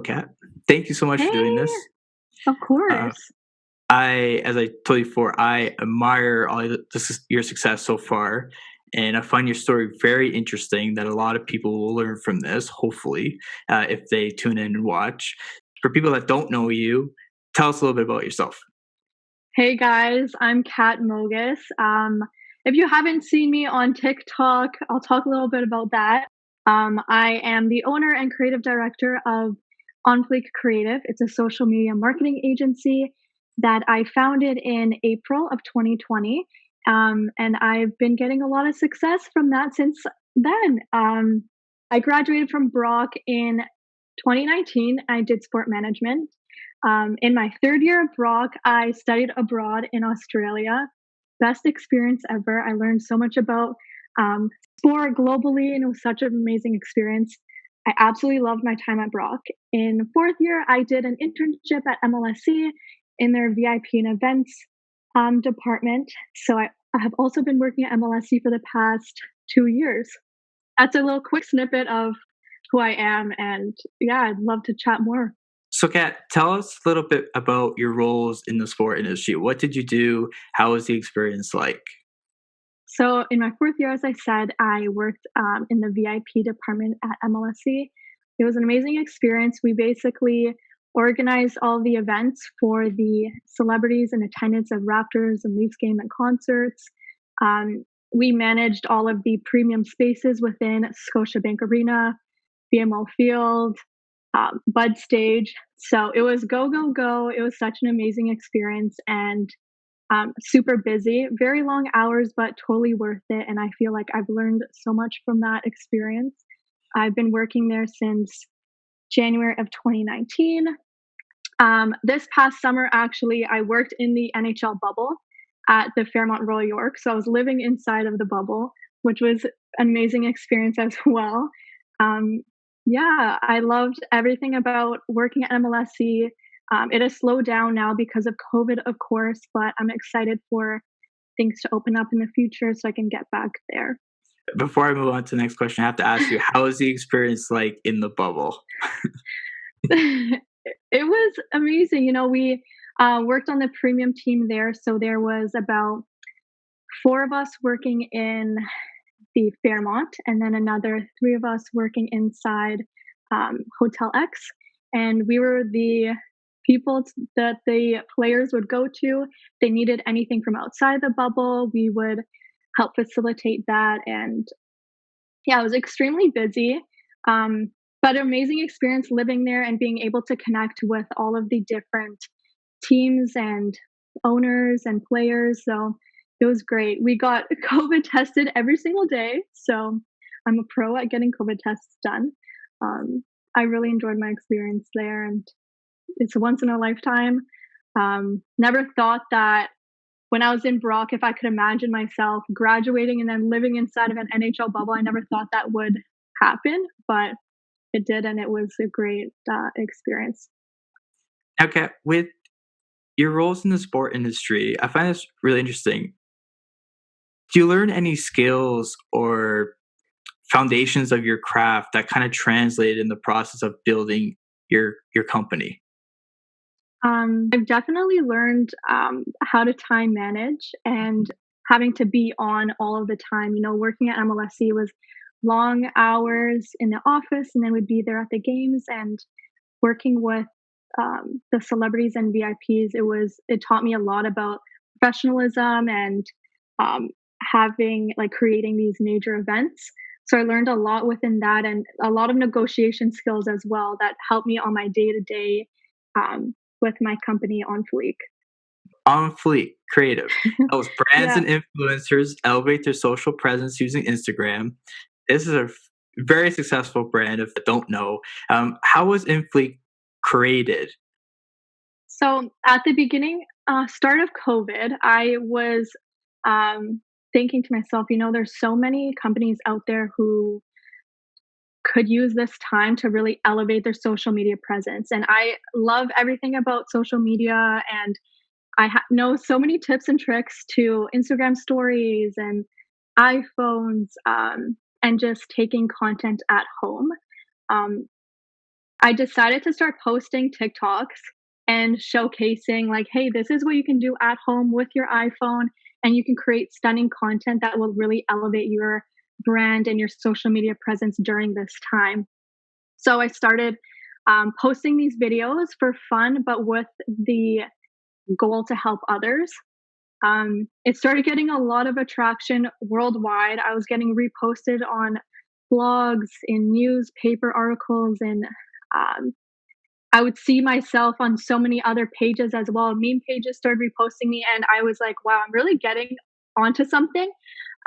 Kat. Thank you so much for doing Hey, this. of Uh, course. as I told you before, I admire all your success so far, and I find your story very interesting. That a lot of people will learn from this, hopefully, if they tune in and watch. For people that don't know you, tell us a little bit about yourself. Hey guys, I'm Kat Mogus. If you haven't seen me on TikTok, I'll talk a little bit about that. I am the owner and creative director of On Flique Creative. It's a social media marketing agency that I founded in April of 2020. And I've been getting a lot of success from that since then. I graduated from Brock in 2019. I did sport management. In my third year of Brock, I studied abroad in Australia. Best experience ever. I learned so much about sport globally, and it was such an amazing experience. I absolutely loved my time at Brock. In fourth year, I did an internship at MLSE in their VIP and events department. So I have also been working at MLSE for the past 2 years. That's a little quick snippet of who I am, and yeah, I'd love to chat more. So, Kat, tell us a little bit about your roles in the sport industry. What did you do? How was the experience like? So in my fourth year, as I said, I worked in the VIP department at MLSE. It was an amazing experience. We basically organized all the events for the celebrities in attendance of Raptors and Leafs game and concerts. We managed all of the premium spaces within Scotiabank Arena, BMO Field, Bud Stage. So it was go, go, go. It was such an amazing experience, and super busy, very long hours, but totally worth it. And I feel like I've learned so much from that experience. I've been working there since January of 2019. This past summer, actually, I worked in the NHL bubble at the Fairmont Royal York. So I was living inside of the bubble, which was an amazing experience as well. Um, yeah, I loved everything about working at MLSE. It has slowed down now because of COVID, of course, but I'm excited for things to open up in the future so I can get back there. Before I move on to the next question, I have to ask you, how was the experience like in the bubble? It was amazing. We worked on the premium team there. So there was about four of us working in the Fairmont, and then another three of us working inside Hotel X. And we were the that the players would go to. They needed anything from outside the bubble. We would help facilitate that. And yeah, it was extremely busy, um, but amazing experience living there and being able to connect with all of the different teams and owners and players. So it was great. We got COVID tested every single day. So I'm a pro at getting COVID tests done. I really enjoyed my experience there, and it's once in a lifetime. Never thought that when I was in Brock, if I could imagine myself graduating and then living inside of an NHL bubble, I never thought that would happen, but it did, and it was a great experience. Okay, with your roles in the sport industry, I find this really interesting. Do you learn any skills or foundations of your craft that kind of translate in the process of building your company? I've definitely learned how to time manage and having to be on all of the time. Working at MLSC was long hours in the office, and then we'd be there at the games and working with the celebrities and VIPs. It taught me a lot about professionalism and um, having like creating these major events. So I learned a lot within that, and a lot of negotiation skills as well that helped me on my day to day with my company on Fleek. On Fleek Creative helps brands Yeah. and influencers elevate their social presence using Instagram. This is a very successful brand. If you don't know, how was InFleek created? So at the beginning, start of COVID, I was thinking to myself, there's so many companies out there who could use this time to really elevate their social media presence. And I love everything about social media, and I know so many tips and tricks to Instagram stories and iPhones, and just taking content at home. Um, I decided to start posting TikToks and showcasing, like, hey, this is what you can do at home with your iPhone, and you can create stunning content that will really elevate your brand and your social media presence during this time. So I started posting these videos for fun, but with the goal to help others. It started getting a lot of attraction worldwide. I was getting reposted on blogs, in newspaper articles, and um, I would see myself on so many other pages as well. Meme pages started reposting me, and I was like, wow, I'm really getting onto something.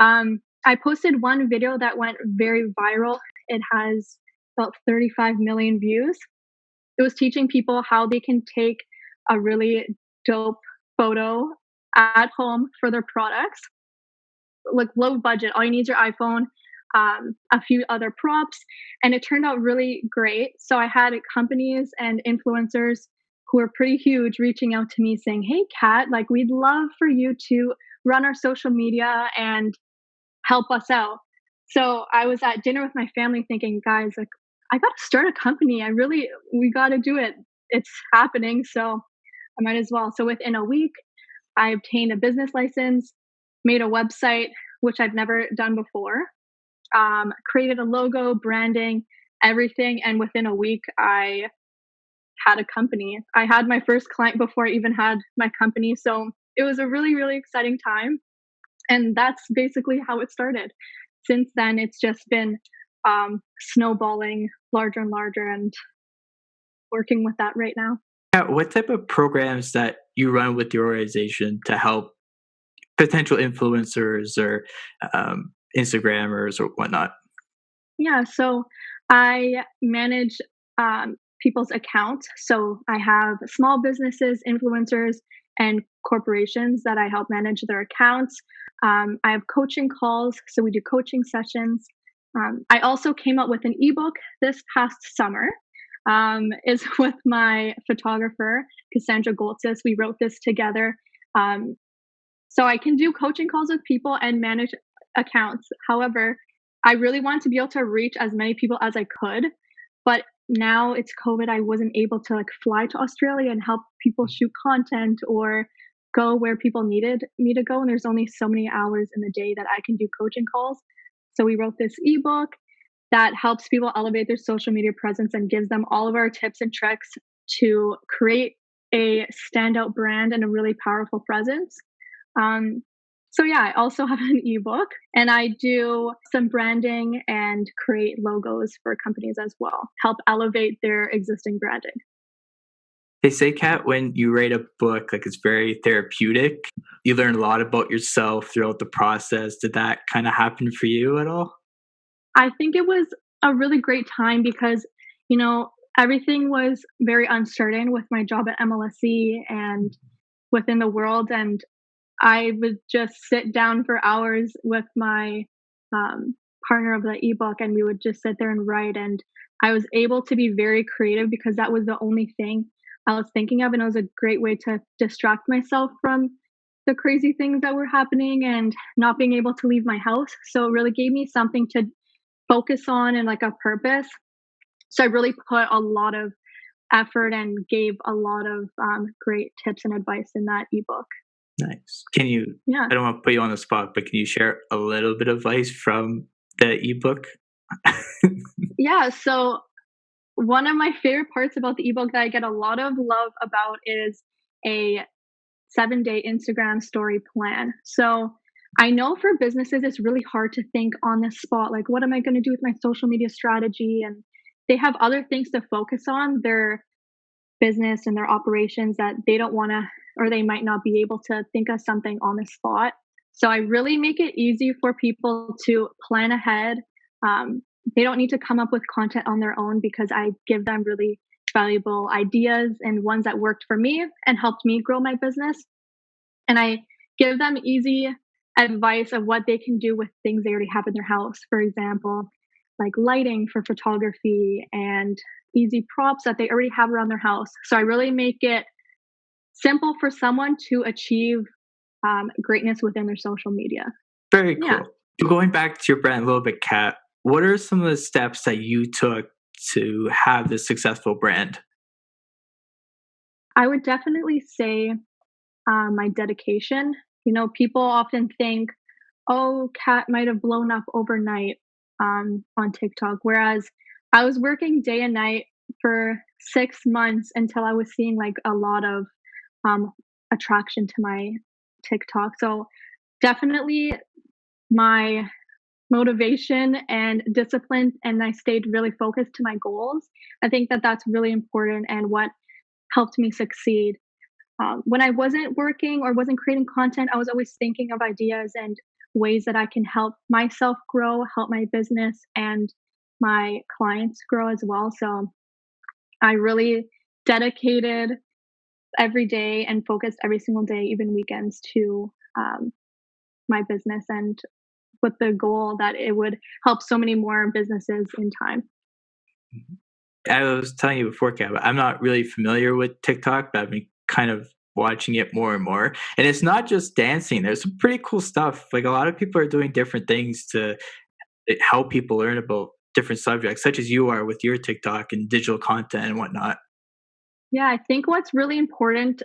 I posted one video that went very viral. It has about 35 million views. It was teaching people how they can take a really dope photo at home for their products, like low budget. All you need is your iPhone, a few other props, and it turned out really great. So I had companies and influencers who are pretty huge reaching out to me saying, "Hey, Kat, like we'd love for you to run our social media and help us out." So I was at dinner with my family thinking, guys, like I got to start a company. We got to do it. It's happening. So I might as well. So within a week, I obtained a business license, made a website, which I've never done before, created a logo, branding, everything. And within a week, I had a company. I had my first client before I even had my company. So it was a really, really exciting time. And that's basically how it started. Since then, it's just been snowballing larger and larger and working with that right now. What type of programs that you run with your organization to help potential influencers or Instagrammers or whatnot? Yeah, so I manage people's accounts. So I have small businesses, influencers, and corporations that I help manage their accounts. I have coaching calls, so we do coaching sessions. I also came up with an ebook this past summer. Is with my photographer, Cassandra Goltzis. We wrote this together. Um, so I can do coaching calls with people and manage accounts. However, I really want to be able to reach as many people as I could. But now it's COVID, I wasn't able to like fly to Australia and help people shoot content or go where people needed me to go. And there's only so many hours in the day that I can do coaching calls. So we wrote this ebook that helps people elevate their social media presence and gives them all of our tips and tricks to create a standout brand and a really powerful presence. Um, so yeah, I also have an ebook and I do some branding and create logos for companies as well, help elevate their existing branding. They say, Kat, when you write a book, like it's very therapeutic. You learn a lot about yourself throughout the process. Did that kind of happen for you at all? I think it was a really great time because, you know, everything was very uncertain with my job at MLSE and within the world. And I would just sit down for hours with my um, partner of the ebook, and we would just sit there and write. And I was able to be very creative because that was the only thing I was thinking of, and it was a great way to distract myself from the crazy things that were happening and not being able to leave my house. So it really gave me something to focus on and like a purpose. So I really put a lot of effort and gave a lot of great tips and advice in that ebook. Nice. Can you, Yeah. I don't want to put you on the spot, but can you share a little bit of advice from the ebook? Yeah. So one of my favorite parts about the ebook that I get a lot of love about is a 7-day Instagram story plan. So I know for businesses, it's really hard to think on the spot, like, what am I going to do with my social media strategy? And they have other things to focus on their business and their operations that they don't want to, or they might not be able to think of something on the spot. So I really make it easy for people to plan ahead. Um, they don't need to come up with content on their own because I give them really valuable ideas and ones that worked for me and helped me grow my business. And I give them easy advice of what they can do with things they already have in their house. For example, like lighting for photography and easy props that they already have around their house. So I really make it simple for someone to achieve greatness within their social media. Very Yeah. cool. Going back to your brand a little bit, Kat, what are some of the steps that you took to have this successful brand? I would definitely say my dedication. You know, people often think, oh, Kat might have blown up overnight on TikTok, whereas I was working day and night for 6 months until I was seeing like a lot of um, attraction to my TikTok. So definitely my motivation and discipline, and I stayed really focused to my goals. I think that that's really important and what helped me succeed. When I wasn't working or wasn't creating content, I was always thinking of ideas and ways that I can help myself grow, help my business and my clients grow as well. So I really dedicated every day and focused every single day, even weekends, to my business and with the goal that it would help so many more businesses in time. I was telling you before, Kev, I'm not really familiar with TikTok, but I've been kind of watching it more and more. And it's not just dancing. There's some pretty cool stuff. Like a lot of people are doing different things to help people learn about different subjects, such as you are with your TikTok and digital content and whatnot. Yeah, I think what's really important,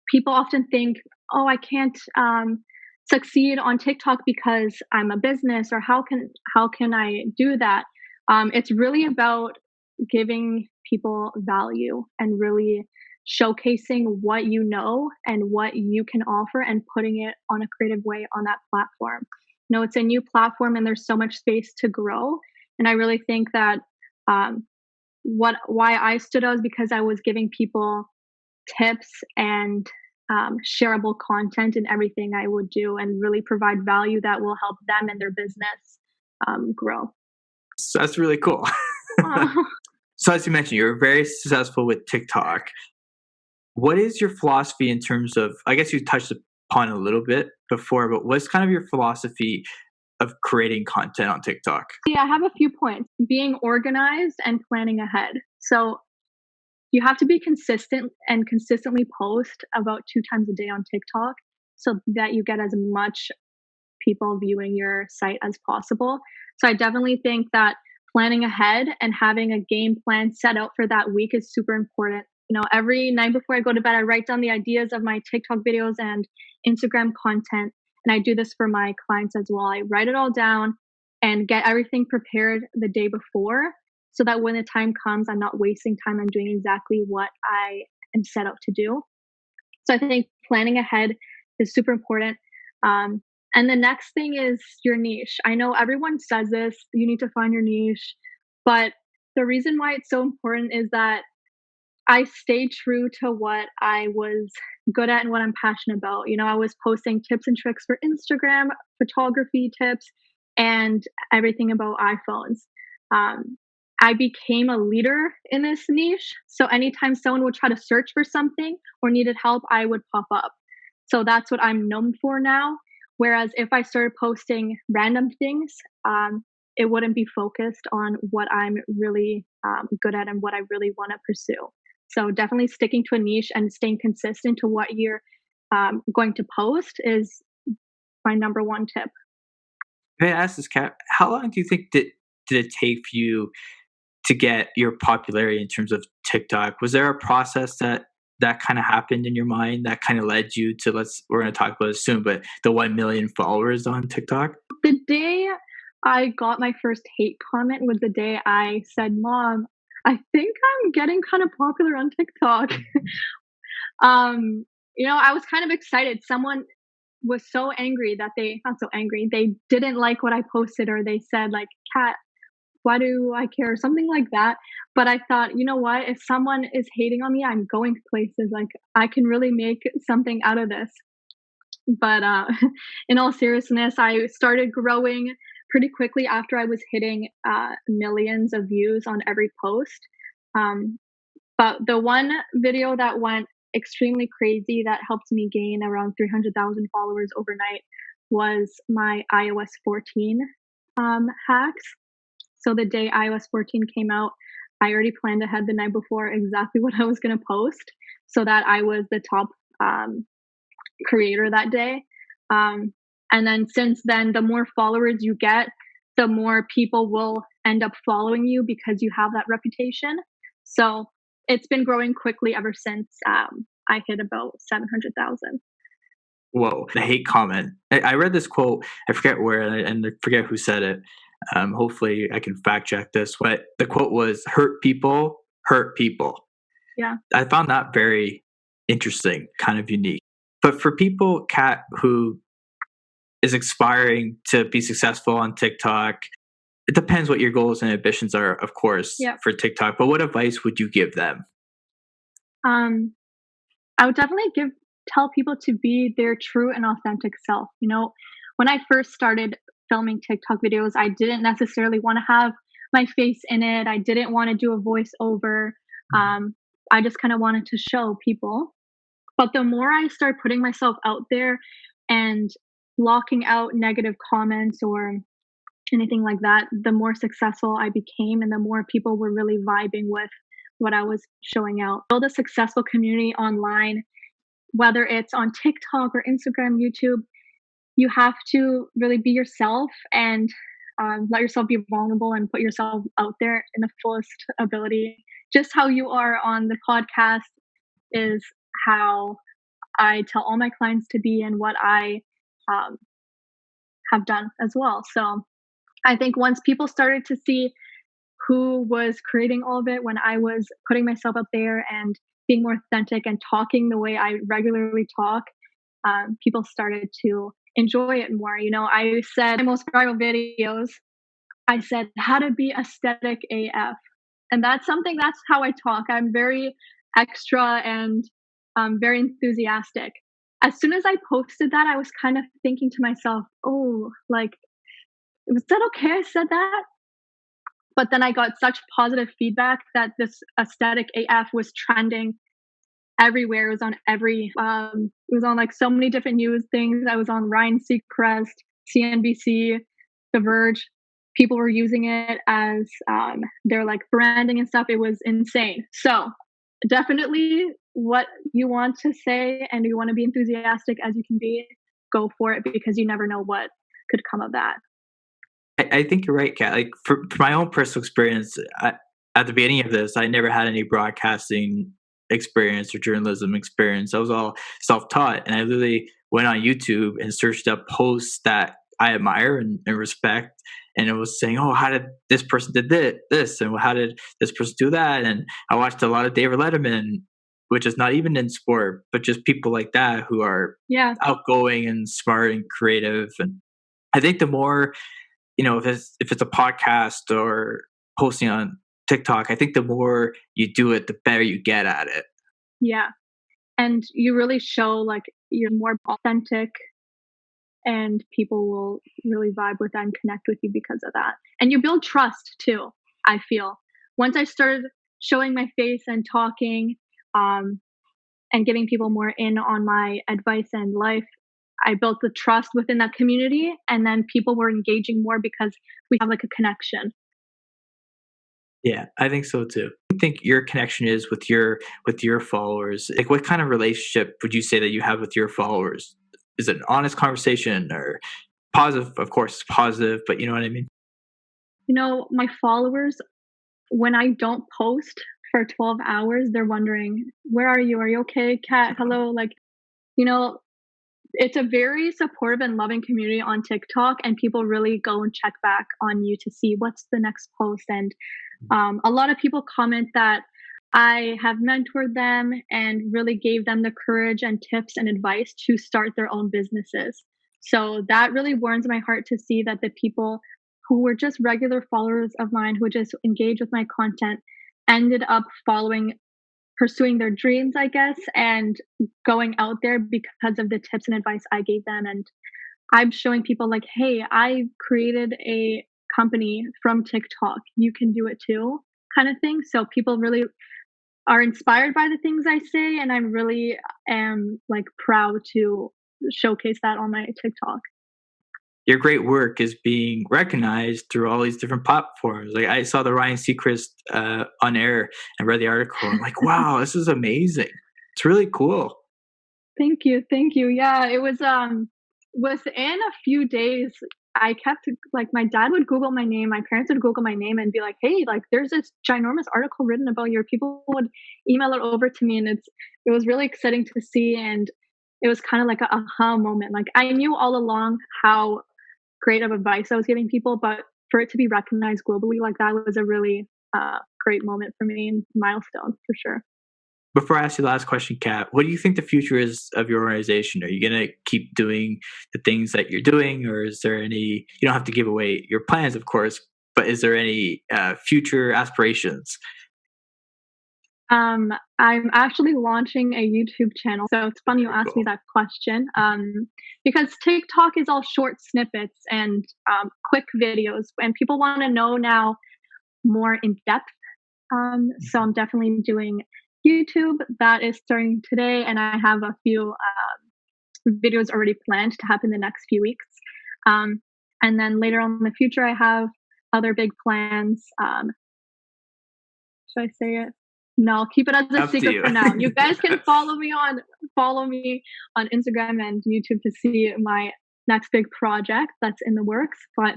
people often think, oh, I can't succeed on TikTok because I'm a business, or how can I do that? It's really about giving people value and really showcasing what you know and what you can offer and putting it on a creative way on that platform. You know, it's a new platform and there's so much space to grow. And I really think that um, what why I stood out is because I was giving people tips and shareable content in everything I would do and really provide value that will help them and their business grow. So that's really cool. Oh, So as you mentioned, you're very successful with TikTok. What is your philosophy in terms of, I guess you touched upon it a little bit before, but what's kind of your philosophy of creating content on TikTok? yeah, I have a few points. Being organized and planning ahead. So you have to be consistent and consistently post about 2 times a day on TikTok so that you get as much people viewing your site as possible. So I definitely think that planning ahead and having a game plan set out for that week is super important. You know, every night before I go to bed, I write down the ideas of my TikTok videos and Instagram content. And I do this for my clients as well. I write it all down and get everything prepared the day before so that when the time comes, I'm not wasting time. I'm doing exactly what I am set out to do. So I think planning ahead is super important. Um, and the next thing is your niche. I know everyone says this, you need to find your niche, but the reason why it's so important is that I stayed true to what I was good at and what I'm passionate about. You know, I was posting tips and tricks for Instagram, photography tips, and everything about iPhones. Um, I became a leader in this niche. So anytime someone would try to search for something or needed help, I would pop up. So that's what I'm known for now. Whereas if I started posting random things, it wouldn't be focused on what I'm really good at and what I really want to pursue. So definitely sticking to a niche and staying consistent to what you're going to post is my number one tip. May I ask this, Kat, how long do you think did it take for you to get your popularity in terms of TikTok? Was there a process that kind of happened in your mind that kind of led you to, we're going to talk about it soon, but the 1 million followers on TikTok? The day I got my first hate comment was the day I said, "Mom, I think I'm getting kind of popular on TikTok." um, you know, I was kind of excited. Someone was so angry that they not so angry, they didn't like what I posted or they said like, "Cat, why do I care?" Something like that. But I thought, you know what? If someone is hating on me, I'm going places. Like I can really make something out of this. But in all seriousness, I started growing pretty quickly after I was hitting millions of views on every post. Um, but the one video that went extremely crazy that helped me gain around 300,000 followers overnight was my iOS 14 hacks. So the day iOS 14 came out, I already planned ahead the night before exactly what I was going to post so that I was the top um, creator that day. Um, and then since then, the more followers you get, the more people will end up following you because you have that reputation. So it's been growing quickly ever since I hit about 700,000. Whoa, the hate comment. I read this quote, I forget where, and I forget who said it. Hopefully, I can fact check this, but the quote was hurt people hurt people. Yeah. I found that very interesting, kind of unique. But for people, Kat, who is aspiring to be successful on TikTok, it depends what your goals and ambitions are, of course, Yeah. for TikTok. But what advice would you give them? Um, I would definitely tell people to be their true and authentic self. When I first started filming TikTok videos, I didn't necessarily want to have my face in it. I didn't want to do a voiceover. Um, I just kind of wanted to show people. But the more I started putting myself out there and blocking out negative comments or anything like that, the more successful I became and the more people were really vibing with what I was showing out. Build a successful community online, whether it's on TikTok or Instagram, YouTube. You have to really be yourself and let yourself be vulnerable and put yourself out there in the fullest ability. Just how you are on the podcast is how I tell all my clients to be and what I um, have done as well. So I think once people started to see who was creating all of it, when I was putting myself up there and being more authentic and talking the way I regularly talk, people started to enjoy it more. I said in my most viral videos, I said how to be aesthetic AF. And that's how I talk. I'm very extra and very enthusiastic. As soon as I posted that, I was kind of thinking to myself, oh, like, was that okay? I said that. But then I got such positive feedback that this aesthetic AF was trending everywhere. It was on it was on like so many different news things. I was on Ryan Seacrest, CNBC, The Verge. People were using it as their like branding and stuff. It was insane. So definitely what you want to say and you want to be enthusiastic as you can be, go for it because you never know what could come of that. I think you're right, Kat. Like for my own personal experience, at the beginning of this, I never had any broadcasting experience or journalism experience. I was all self-taught, and I literally went on YouTube and searched up posts that I admire and respect, and it was saying, "Oh, how did this person did this, and how did this person do that?" And I watched a lot of David Letterman, which is not even in sport, but just people like that who are Yeah. outgoing and smart and creative. And I think the more if it's a podcast or posting on TikTok, I think the more you do it, the better you get at it. Yeah. And you really show like you're more authentic and people will really vibe with that and connect with you because of that. And you build trust too, I feel. Once I started showing my face and talking um, and giving people more in on my advice and life, I built the trust within that community. And then people were engaging more because we have like a connection. Yeah, I think so too. I think your connection is with your followers. Like, what kind of relationship would you say that you have with your followers? Is it an honest conversation or positive? Of course, it's positive, but you know what I mean. My followers, when I don't post for 12 hours, they're wondering, where are you? Are you okay, Kat? Hello. Like, you know, it's a very supportive and loving community on TikTok, and people really go and check back on you to see what's the next post. And a lot of people comment that I have mentored them and really gave them the courage and tips and advice to start their own businesses. So that really warms my heart to see that the people who were just regular followers of mine who just engaged with my content ended up pursuing their dreams, I guess, and going out there because of the tips and advice I gave them. And I'm showing people like, hey, I created a company from TikTok. You can do it too, kind of thing. So people really are inspired by the things I say, and I'm really am like proud to showcase that on my TikTok. Your great work is being recognized through all these different platforms. Like, I saw the Ryan Seacrest on air and read the article. I'm like, wow, this is amazing. It's really cool. Thank you, thank you. Yeah, it was within a few days I kept like my dad would Google my name, my parents would Google my name and be like, "Hey, like there's this ginormous article written about you." People would email it over to me, and it was really exciting to see, and it was kind of like a aha moment. Like I knew all along how great of advice I was giving people, but for it to be recognized globally like that was a really great moment for me and milestone for sure. Before I ask you the last question, Kat, what do you think the future is of your organization? Are you going to keep doing the things that you're doing, or is there any? You don't have to give away your plans, of course, but is there any future aspirations? I'm actually launching a YouTube channel. So it's funny you Very asked me cool. that question. Because TikTok is all short snippets and quick videos, and people want to know now more in depth. So I'm definitely doing YouTube. That is starting today, and I have a few videos already planned to happen the next few weeks. Um, and then later on in the future, I have other big plans. Should I say it? No, I'll keep it as a Up to secret you. for now. You guys can follow me on Instagram and YouTube to see my next big project that's in the works, but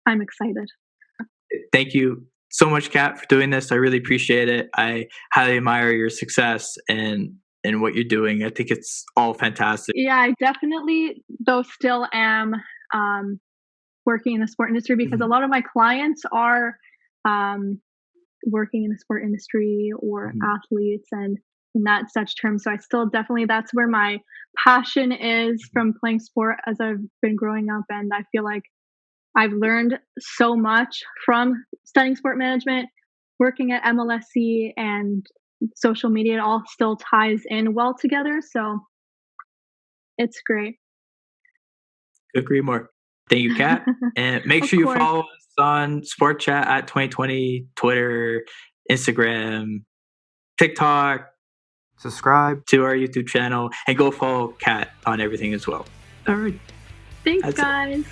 I'm excited. Thank you so much, Kat, for doing this. I really appreciate it. I highly admire your success and what you're doing. I think it's all fantastic. Yeah, I definitely though still am um, working in the sport industry because a Mhm, lot of my clients are um, working in the sport industry or mhm. athletes and in that such terms. So I still definitely that's where my passion is from playing sport as I've been growing up, and I feel like I've learned so much from studying sport management, working at MLSE and social media. It all still ties in well together. So it's great. Couldn't agree more. Thank you, Kat. And make Of sure you course. follow us on Sport Chat at 2020, Twitter, Instagram, TikTok. Subscribe to our YouTube channel and go follow Kat on everything as well. All right. Thanks, That's it. guys.